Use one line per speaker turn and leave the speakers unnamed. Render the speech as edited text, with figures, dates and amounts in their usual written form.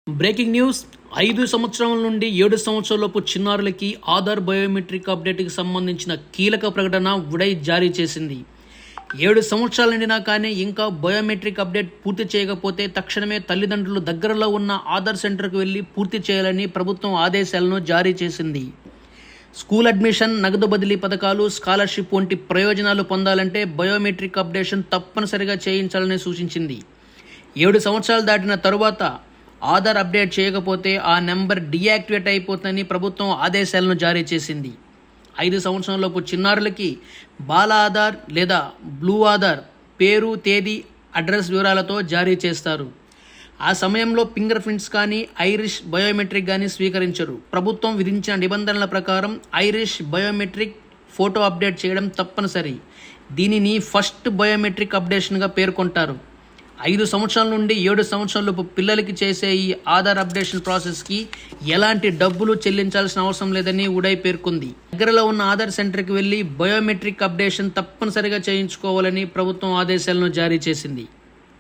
Breaking news 5 సంవత్సరాల నుండి 7 సంవత్సరాలలోపు చిన్నారులకి ఆధార్ బయోమెట్రిక్ అప్డేట్కి సంబంధించిన కీలక ప్రకటన ఉడయ్ జారీ చేసింది. 7 సంవత్సరాలు నిండినా కానీ ఇంకా బయోమెట్రిక్ అప్డేట్ పూర్తి చేయకపోతే తక్షణమే తల్లిదండ్రులు దగ్గరలో ఉన్న ఆధార్ సెంటర్కు వెళ్లి పూర్తి చేయాలని ప్రభుత్వం ఆదేశాలను జారీ చేసింది. స్కూల్ అడ్మిషన్, నగదు బదిలీ పథకాలు, స్కాలర్షిప్ వంటి ప్రయోజనాలు పొందాలంటే బయోమెట్రిక్ అప్డేషన్ తప్పనిసరిగా చేయించాలని సూచించింది. 7 సంవత్సరాలు దాటిన తరువాత ఆధార్ అప్డేట్ చేయకపోతే ఆ నెంబర్ డీయాక్టివేట్ అయిపోతుందని ప్రభుత్వం ఆదేశాలను జారీ చేసింది. 5 సంవత్సరాలలోపు చిన్నారులకి బాల ఆధార్ లేదా బ్లూ ఆధార్ పేరు, తేదీ, అడ్రస్ వివరాలతో జారీ చేస్తారు. ఆ సమయంలో ఫింగర్ ప్రింట్స్ కానీ ఐరిష్ బయోమెట్రిక్ కానీ స్వీకరించరు. ప్రభుత్వం విధించిన నిబంధనల ప్రకారం ఐరిష్ బయోమెట్రిక్ ఫోటో అప్డేట్ చేయడం తప్పనిసరి. దీనిని ఫస్ట్ బయోమెట్రిక్ అప్డేషన్గా పేర్కొంటారు. 5 సంవత్సరాల నుండి 7 సంవత్సరాలలోపు పిల్లలకి చేసే ఈ ఆధార్ అప్డేషన్ ప్రాసెస్కి ఎలాంటి డబ్బులు చెల్లించాల్సిన అవసరం లేదని ఉడయ్ పేర్కొంది. దగ్గరలో ఉన్న ఆధార్ సెంటర్కి వెళ్లి బయోమెట్రిక్ అప్డేషన్ తప్పనిసరిగా చేయించుకోవాలని ప్రభుత్వం ఆదేశాలను జారీ చేసింది.